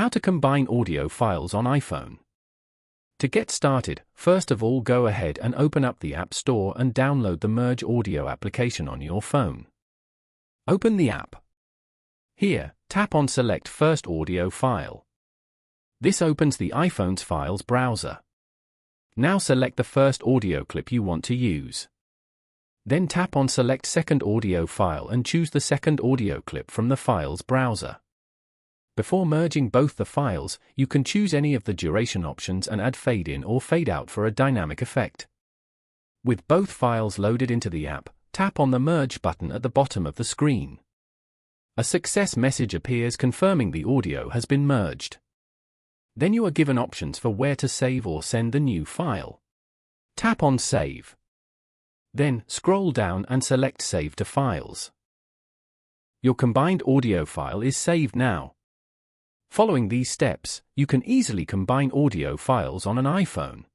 How to combine audio files on iPhone. To get started, first of all go ahead and open up the App Store and download the Merge Audio application on your phone. Open the app. Here, tap on Select First Audio File. This opens the iPhone's Files browser. Now select the first audio clip you want to use. Then tap on Select Second Audio File and choose the second audio clip from the Files browser. Before merging both the files, you can choose any of the duration options and add fade in or fade out for a dynamic effect. With both files loaded into the app, tap on the Merge button at the bottom of the screen. A success message appears confirming the audio has been merged. Then you are given options for where to save or send the new file. Tap on Save. Then, scroll down and select Save to Files. Your combined audio file is saved now. Following these steps, you can easily combine audio files on an iPhone.